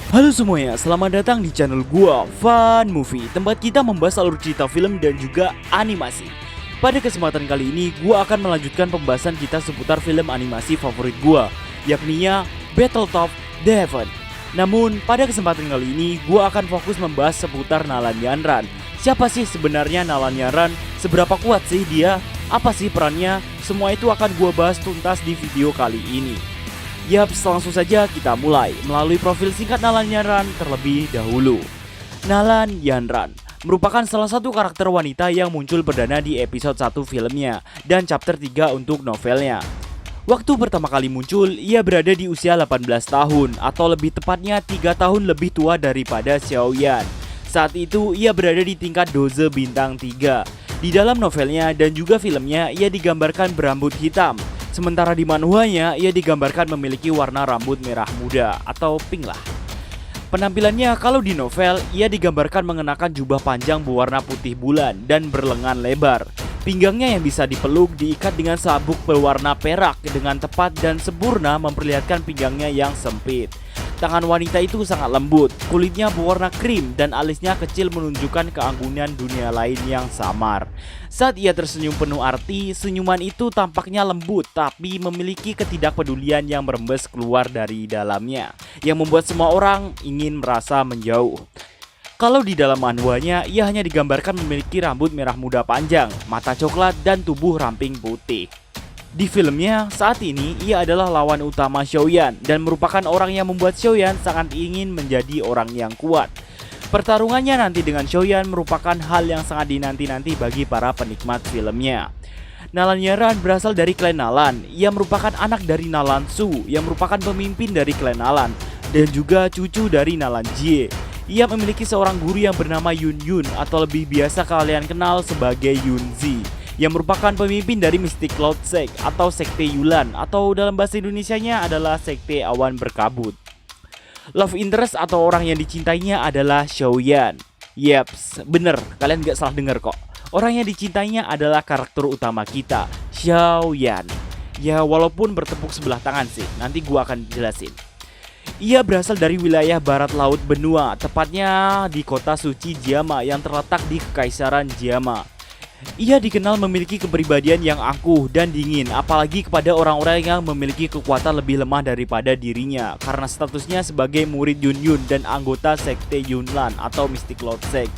Halo semuanya, selamat datang di channel gua Fun Movie, tempat kita membahas alur cerita film dan juga animasi. Pada kesempatan kali ini, gua akan melanjutkan pembahasan kita seputar film animasi favorit gua, yakninya Battletoads The Heaven. Namun, pada kesempatan kali ini, gua akan fokus membahas seputar Nalan Yanran. Siapa sih sebenarnya Nalan Yanran? Seberapa kuat sih dia? Apa sih perannya? Semua itu akan gua bahas tuntas di video kali ini. Yap, langsung saja kita mulai melalui profil singkat Nalan Yanran terlebih dahulu. Nalan Yanran merupakan salah satu karakter wanita yang muncul perdana di episode 1 filmnya dan chapter 3 untuk novelnya. Waktu pertama kali muncul, ia berada di usia 18 tahun atau lebih tepatnya 3 tahun lebih tua daripada Xiaoyan. Saat itu ia berada di tingkat doze bintang 3. Di dalam novelnya dan juga filmnya ia digambarkan berambut hitam. Sementara di manhwanya ia digambarkan memiliki warna rambut merah muda atau pink lah. Penampilannya kalau di novel ia digambarkan mengenakan jubah panjang berwarna putih bulan dan berlengan lebar. Pinggangnya yang bisa dipeluk diikat dengan sabuk berwarna perak dengan tepat dan sempurna memperlihatkan pinggangnya yang sempit. Tangan wanita itu sangat lembut, kulitnya berwarna krim dan alisnya kecil menunjukkan keanggunan dunia lain yang samar. Saat ia tersenyum penuh arti, senyuman itu tampaknya lembut tapi memiliki ketidakpedulian yang merembes keluar dari dalamnya, yang membuat semua orang ingin merasa menjauh. Kalau di dalam manhwanya, ia hanya digambarkan memiliki rambut merah muda panjang, mata coklat dan tubuh ramping putih. Di filmnya, saat ini ia adalah lawan utama Xiaoyan dan merupakan orang yang membuat Xiaoyan sangat ingin menjadi orang yang kuat. Pertarungannya nanti dengan Xiaoyan merupakan hal yang sangat dinanti-nanti bagi para penikmat filmnya. Nalan Yanran berasal dari klan Nalan. Ia merupakan anak dari Nalan Su yang merupakan pemimpin dari klan Nalan dan juga cucu dari Nalan Jie. Ia memiliki seorang guru yang bernama Yun Yun atau lebih biasa kalian kenal sebagai Yunzi, yang merupakan pemimpin dari Mystic Cloud Sect atau Sekte Yulan atau dalam bahasa Indonesianya adalah Sekte Awan Berkabut. Love interest atau orang yang dicintainya adalah Xiaoyan. Yeps, bener, kalian gak salah denger kok. Orang yang dicintainya adalah karakter utama kita, Xiaoyan. Ya walaupun bertepuk sebelah tangan sih, nanti gua akan jelasin. Ia berasal dari wilayah barat laut benua, tepatnya di kota suci Jiama yang terletak di Kekaisaran Jiama. Ia dikenal memiliki kepribadian yang angkuh dan dingin, apalagi kepada orang-orang yang memiliki kekuatan lebih lemah daripada dirinya karena statusnya sebagai murid Yun Yun dan anggota Sekte Yunlan atau Mystic Cloud Sect.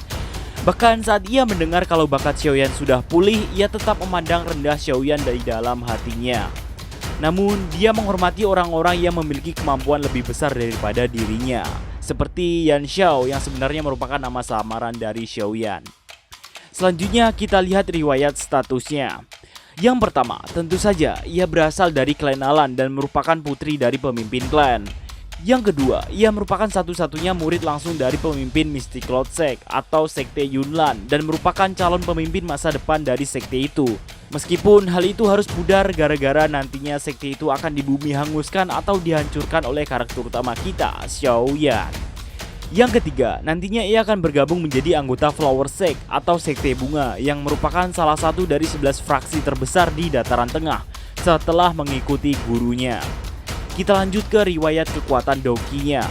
Bahkan saat ia mendengar kalau bakat Xiaoyan sudah pulih, ia tetap memandang rendah Xiaoyan dari dalam hatinya. Namun, dia menghormati orang-orang yang memiliki kemampuan lebih besar daripada dirinya, seperti Yan Xiao yang sebenarnya merupakan nama samaran dari Xiaoyan. Selanjutnya kita lihat riwayat statusnya. Yang pertama, tentu saja ia berasal dari klan Nalan dan merupakan putri dari pemimpin klan. Yang kedua, ia merupakan satu-satunya murid langsung dari pemimpin Mystic Cloud Sect atau Sekte Yunlan dan merupakan calon pemimpin masa depan dari sekte itu. Meskipun hal itu harus pudar gara-gara nantinya sekte itu akan dibumi hanguskan atau dihancurkan oleh karakter utama kita, Xiaoyan. Yang ketiga, nantinya ia akan bergabung menjadi anggota Flower Sect atau Sekte Bunga yang merupakan salah satu dari 11 fraksi terbesar di Dataran Tengah setelah mengikuti gurunya. Kita lanjut ke riwayat kekuatan Dokinya.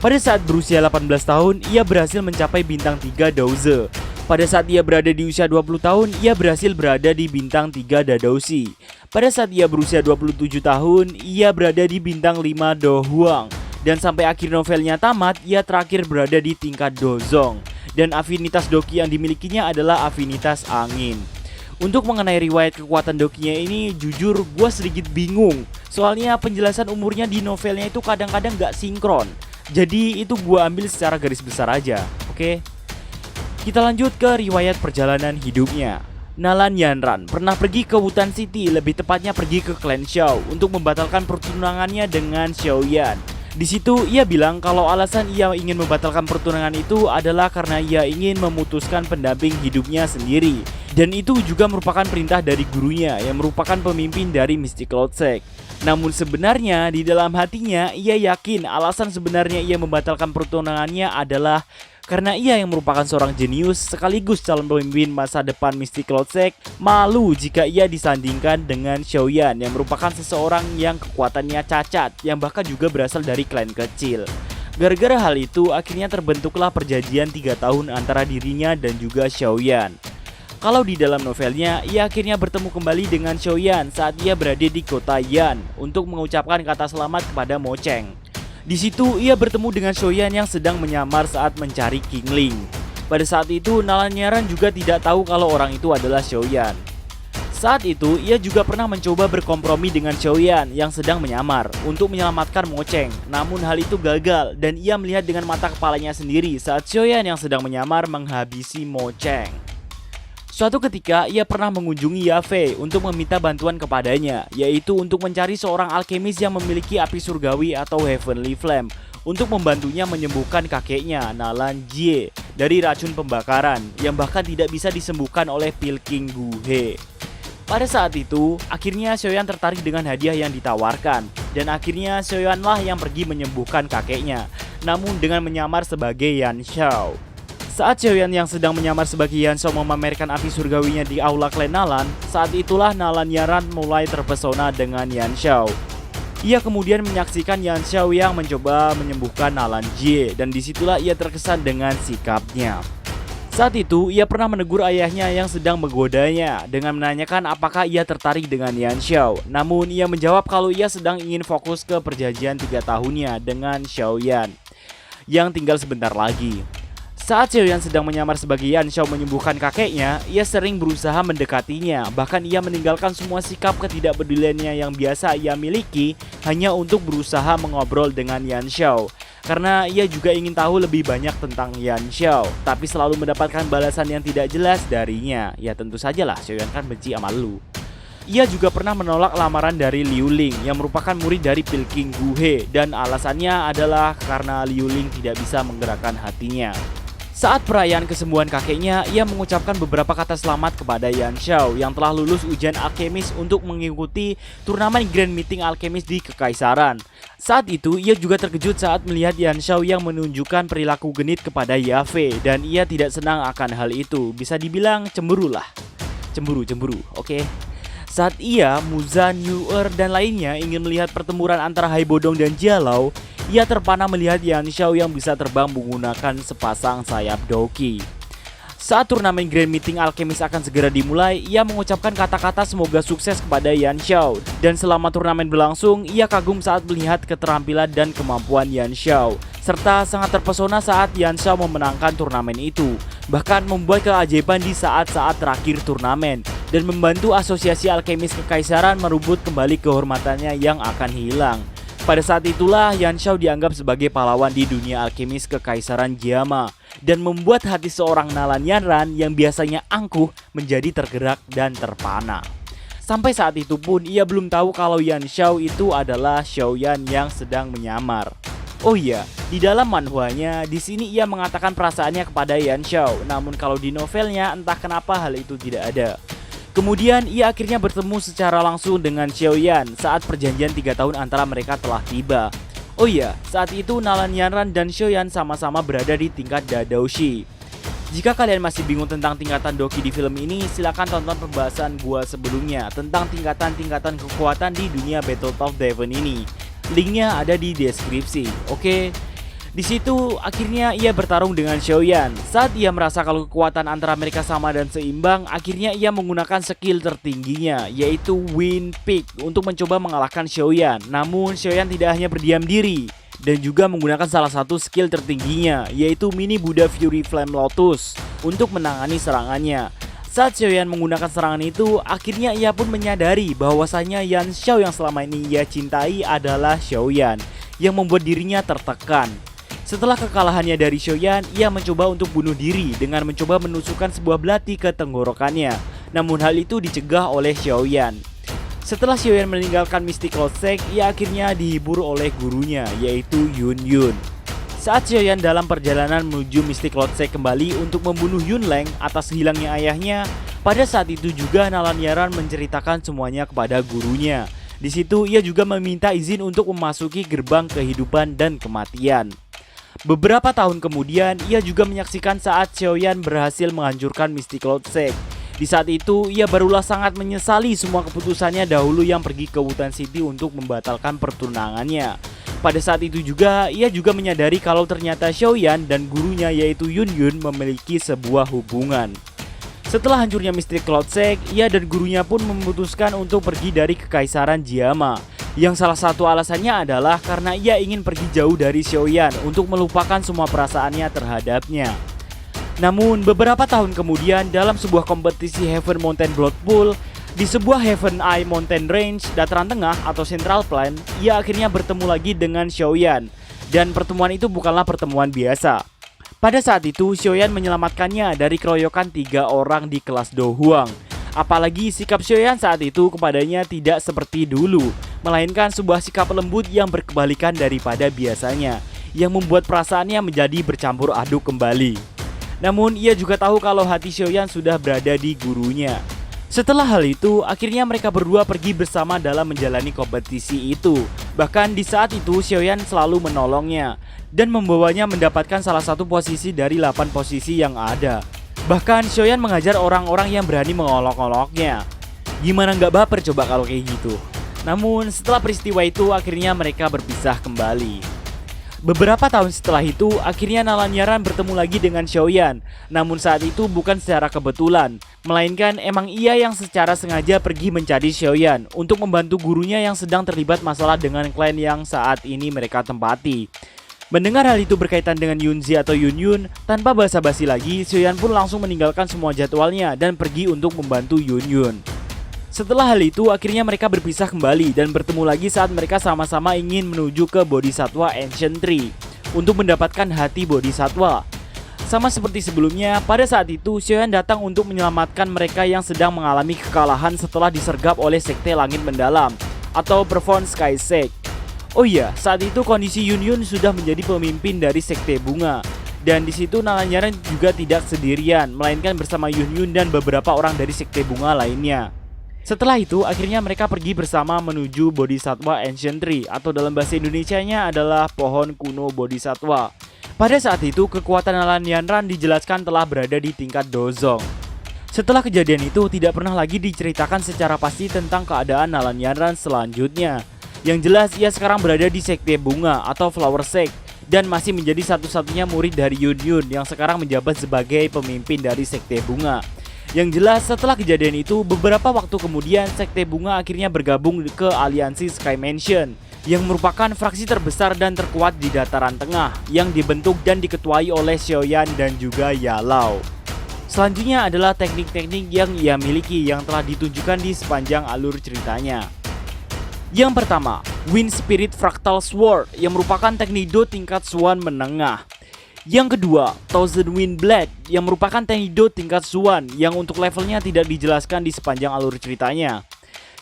Pada saat berusia 18 tahun, ia berhasil mencapai bintang 3 Doze. Pada saat ia berada di usia 20 tahun, ia berhasil berada di bintang 3 Dadoushi. Pada saat ia berusia 27 tahun, ia berada di bintang 5 Dohuang. Dan sampai akhir novelnya tamat, ia terakhir berada di tingkat Dozong. Dan afinitas Doki yang dimilikinya adalah afinitas angin. Untuk mengenai riwayat kekuatan Dokinya ini, jujur gue sedikit bingung. Soalnya penjelasan umurnya di novelnya itu kadang-kadang gak sinkron. Jadi itu gue ambil secara garis besar aja, oke? Kita lanjut ke riwayat perjalanan hidupnya. Nalan Yanran pernah pergi ke Wutan City, lebih tepatnya pergi ke klan Xiao untuk membatalkan pertunangannya dengan Xiaoyan. Di situ ia bilang kalau alasan ia ingin membatalkan pertunangan itu adalah karena ia ingin memutuskan pendamping hidupnya sendiri. Dan itu juga merupakan perintah dari gurunya yang merupakan pemimpin dari Mystic Cloud Sect. Namun sebenarnya di dalam hatinya ia yakin alasan sebenarnya ia membatalkan pertunangannya adalah karena ia yang merupakan seorang jenius sekaligus calon pemimpin masa depan Mystic Cloud Sect malu jika ia disandingkan dengan Xiaoyan yang merupakan seseorang yang kekuatannya cacat yang bahkan juga berasal dari klan kecil. Gara-gara hal itu, akhirnya terbentuklah perjanjian 3 tahun antara dirinya dan juga Xiaoyan. Kalau di dalam novelnya, ia akhirnya bertemu kembali dengan Xiaoyan saat ia berada di kota Yan untuk mengucapkan kata selamat kepada Mo Cheng. Di situ, ia bertemu dengan Xiaoyan yang sedang menyamar saat mencari King Ling. Pada saat itu, Nalanyaran juga tidak tahu kalau orang itu adalah Xiaoyan. Saat itu, ia juga pernah mencoba berkompromi dengan Xiaoyan yang sedang menyamar untuk menyelamatkan Mo Cheng. Namun hal itu gagal dan ia melihat dengan mata kepalanya sendiri saat Xiaoyan yang sedang menyamar menghabisi Mo Cheng. Suatu ketika, ia pernah mengunjungi Yafei untuk meminta bantuan kepadanya, yaitu untuk mencari seorang alkemis yang memiliki api surgawi atau Heavenly Flame untuk membantunya menyembuhkan kakeknya, Nalan Jie, dari racun pembakaran yang bahkan tidak bisa disembuhkan oleh pil King Gu He. Pada saat itu, akhirnya Xiaoyan tertarik dengan hadiah yang ditawarkan, dan akhirnya Xiaoyanlah yang pergi menyembuhkan kakeknya, namun dengan menyamar sebagai Yan Xiao. Saat Xiaoyan yang sedang menyamar sebagai Yan Xiao memamerkan api surgawinya di aula klan Nalan, saat itulah Nalanyaran mulai terpesona dengan Yan Xiao. Ia kemudian menyaksikan Yan Xiao yang mencoba menyembuhkan Nalan Jie, dan disitulah ia terkesan dengan sikapnya. Saat itu, ia pernah menegur ayahnya yang sedang menggodanya dengan menanyakan apakah ia tertarik dengan Yan Xiao. Namun, ia menjawab kalau ia sedang ingin fokus ke perjanjian 3 tahunnya dengan Xiaoyan yang tinggal sebentar lagi. Saat Xiaoyan sedang menyamar sebagai Yan Xiao menyembuhkan kakeknya, ia sering berusaha mendekatinya. Bahkan ia meninggalkan semua sikap ketidakpeduliannya yang biasa ia miliki hanya untuk berusaha mengobrol dengan Yan Xiao. Karena ia juga ingin tahu lebih banyak tentang Yan Xiao, tapi selalu mendapatkan balasan yang tidak jelas darinya. Ya tentu sajalah, Xiaoyan kan benci sama lu. Ia juga pernah menolak lamaran dari Liu Ling yang merupakan murid dari pil King Gu He, dan alasannya adalah karena Liu Ling tidak bisa menggerakkan hatinya. Saat perayaan kesembuhan kakeknya, ia mengucapkan beberapa kata selamat kepada Yan Xiao yang telah lulus ujian alkemis untuk mengikuti turnamen Grand Meeting Alkemis di Kekaisaran. Saat itu, ia juga terkejut saat melihat Yan Xiao yang menunjukkan perilaku genit kepada Yafei, dan ia tidak senang akan hal itu. Bisa dibilang cemburu lah. Cemburu, oke. Saat ia, Muzan, Yuer, dan lainnya ingin melihat pertempuran antara Hai Bodong dan Jialau, ia terpana melihat Yan Xiao yang bisa terbang menggunakan sepasang sayap doki. Saat turnamen Grand Meeting Alkemis akan segera dimulai, ia mengucapkan kata-kata semoga sukses kepada Yan Xiao. Dan selama turnamen berlangsung, ia kagum saat melihat keterampilan dan kemampuan Yan Xiao, serta sangat terpesona saat Yan Xiao memenangkan turnamen itu. Bahkan membuat keajaiban di saat-saat terakhir turnamen, dan membantu Asosiasi Alkemis Kekaisaran merebut kembali kehormatannya yang akan hilang. Pada saat itulah Yan Xiao dianggap sebagai pahlawan di dunia alkemis Kekaisaran Jiama, dan membuat hati seorang Nalanyaran yang biasanya angkuh menjadi tergerak dan terpana. Sampai saat itu pun ia belum tahu kalau Yan Xiao itu adalah Xiaoyan yang sedang menyamar. Oh iya, di dalam manhwanya di sini ia mengatakan perasaannya kepada Yan Xiao, namun kalau di novelnya entah kenapa hal itu tidak ada. Kemudian ia akhirnya bertemu secara langsung dengan Xiaoyan saat perjanjian 3 tahun antara mereka telah tiba. Oh iya, saat itu Nalanyaran dan Xiaoyan sama-sama berada di tingkat Dadoushi. Jika kalian masih bingung tentang tingkatan Doki di film ini, silakan tonton pembahasan gua sebelumnya tentang tingkatan-tingkatan kekuatan di dunia Battletoads Devon ini. Linknya ada di deskripsi, oke? Di situ akhirnya ia bertarung dengan Xiaoyan. Saat ia merasa kalau kekuatan antara mereka sama dan seimbang, akhirnya ia menggunakan skill tertingginya, yaitu Wind Peak, untuk mencoba mengalahkan Xiaoyan. Namun Xiaoyan tidak hanya berdiam diri, dan juga menggunakan salah satu skill tertingginya, yaitu Mini Buddha Fury Flame Lotus, untuk menangani serangannya. Saat Xiaoyan menggunakan serangan itu, akhirnya ia pun menyadari bahwasanya Yan Xiao yang selama ini ia cintai adalah Xiaoyan, yang membuat dirinya tertekan. Setelah kekalahannya dari Xiaoyan, ia mencoba untuk bunuh diri dengan mencoba menusukkan sebuah belati ke tenggorokannya. Namun hal itu dicegah oleh Xiaoyan. Setelah Xiaoyan meninggalkan Mystical Sect, ia akhirnya dihibur oleh gurunya, yaitu Yun Yun. Saat Xiaoyan dalam perjalanan menuju Mystical Sect kembali untuk membunuh Yun Leng atas hilangnya ayahnya, pada saat itu juga Nalanyaran menceritakan semuanya kepada gurunya. Di situ ia juga meminta izin untuk memasuki gerbang kehidupan dan kematian. Beberapa tahun kemudian, ia juga menyaksikan saat Xiaoyan berhasil menghancurkan Mystical Sect. Di saat itu, ia barulah sangat menyesali semua keputusannya dahulu yang pergi ke Wutan City untuk membatalkan pertunangannya. Pada saat itu juga, ia juga menyadari kalau ternyata Xiaoyan dan gurunya yaitu Yun Yun memiliki sebuah hubungan. Setelah hancurnya misteri Cloud Sect, ia dan gurunya pun memutuskan untuk pergi dari Kekaisaran Jiama. Yang salah satu alasannya adalah karena ia ingin pergi jauh dari Xiaoyan untuk melupakan semua perasaannya terhadapnya. Namun beberapa tahun kemudian dalam sebuah kompetisi Heaven Mountain Blood Pool, di sebuah Heaven Eye Mountain Range, dataran tengah atau Central Plain, ia akhirnya bertemu lagi dengan Xiaoyan. Dan pertemuan itu bukanlah pertemuan biasa. Pada saat itu, Xiaoyan menyelamatkannya dari keroyokan 3 orang di kelas Do Huang. Apalagi sikap Xiaoyan saat itu kepadanya tidak seperti dulu, melainkan sebuah sikap lembut yang berkebalikan daripada biasanya, yang membuat perasaannya menjadi bercampur aduk kembali. Namun ia juga tahu kalau hati Xiaoyan sudah berada di gurunya. Setelah hal itu, akhirnya mereka berdua pergi bersama dalam menjalani kompetisi itu. Bahkan di saat itu, Xiaoyan selalu menolongnya dan membawanya mendapatkan salah satu posisi dari 8 posisi yang ada. Bahkan Xiaoyan mengajar orang-orang yang berani mengolok-oloknya. Gimana nggak baper coba kalau kayak gitu? Namun setelah peristiwa itu, akhirnya mereka berpisah kembali. Beberapa tahun setelah itu, akhirnya Nalanyaran bertemu lagi dengan Xiaoyan. Namun saat itu bukan secara kebetulan, melainkan emang ia yang secara sengaja pergi mencari Xiaoyan untuk membantu gurunya yang sedang terlibat masalah dengan klan yang saat ini mereka tempati. Mendengar hal itu berkaitan dengan Yunzi atau Yun Yun, tanpa basa-basi lagi, Xiaoyan pun langsung meninggalkan semua jadwalnya dan pergi untuk membantu Yun Yun. Setelah hal itu, akhirnya mereka berpisah kembali dan bertemu lagi saat mereka sama-sama ingin menuju ke Bodhisattva Ancient Tree untuk mendapatkan hati Bodhisattva. Sama seperti sebelumnya, pada saat itu Xiaoyan datang untuk menyelamatkan mereka yang sedang mengalami kekalahan setelah disergap oleh Sekte Langit Mendalam atau Perform Sky Sect. Oh iya, saat itu kondisi Yun Yun sudah menjadi pemimpin dari Sekte Bunga. Dan di situ Nalanyaran juga tidak sendirian, melainkan bersama Yun Yun dan beberapa orang dari Sekte Bunga lainnya. Setelah itu, akhirnya mereka pergi bersama menuju Bodhisattva Ancient Tree atau dalam bahasa Indonesianya adalah Pohon Kuno Bodhisattva. Pada saat itu, kekuatan Nalanyaran dijelaskan telah berada di tingkat Dozong. Setelah kejadian itu, tidak pernah lagi diceritakan secara pasti tentang keadaan Nalanyaran selanjutnya. Yang jelas, ia sekarang berada di Sekte Bunga atau Flower Sect dan masih menjadi satu-satunya murid dari Yun Yun yang sekarang menjabat sebagai pemimpin dari Sekte Bunga. Yang jelas setelah kejadian itu, beberapa waktu kemudian Sekte Bunga akhirnya bergabung ke aliansi Sky Mansion yang merupakan fraksi terbesar dan terkuat di dataran tengah yang dibentuk dan diketuai oleh Xiaoyan dan juga Yalao. Selanjutnya adalah teknik-teknik yang ia miliki yang telah ditunjukkan di sepanjang alur ceritanya. Yang pertama, Wind Spirit Fractal Sword yang merupakan teknik Do tingkat Swan menengah. Yang kedua, Thousand Wind Blade yang merupakan teknik Do tingkat Swan yang untuk levelnya tidak dijelaskan di sepanjang alur ceritanya.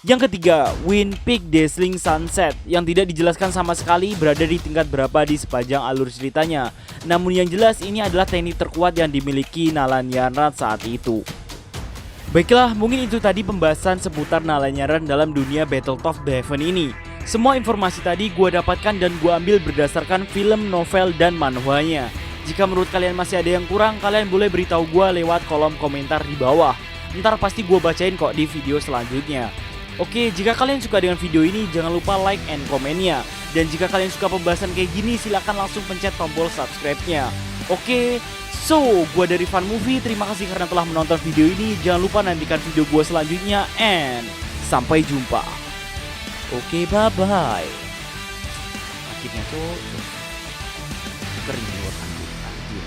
Yang ketiga, Wind Peak Dazzling Sunset yang tidak dijelaskan sama sekali berada di tingkat berapa di sepanjang alur ceritanya. Namun yang jelas ini adalah teknik terkuat yang dimiliki Nalanyaran saat itu. Baiklah, mungkin itu tadi pembahasan seputar Nalanyaran dalam dunia Battletoads The Heaven ini. Semua informasi tadi gue dapatkan dan gue ambil berdasarkan film, novel, dan manhwanya. Jika menurut kalian masih ada yang kurang, kalian boleh beritahu gue lewat kolom komentar di bawah. Ntar pasti gue bacain kok di video selanjutnya. Oke, jika kalian suka dengan video ini, jangan lupa like and komennya. Dan jika kalian suka pembahasan kayak gini, silahkan langsung pencet tombol subscribe-nya. Oke, so gue dari Fun Movie, terima kasih karena telah menonton video ini. Jangan lupa nantikan video gue selanjutnya, and sampai jumpa. Oke, bye-bye. Akhirnya tuh kering buat anjir.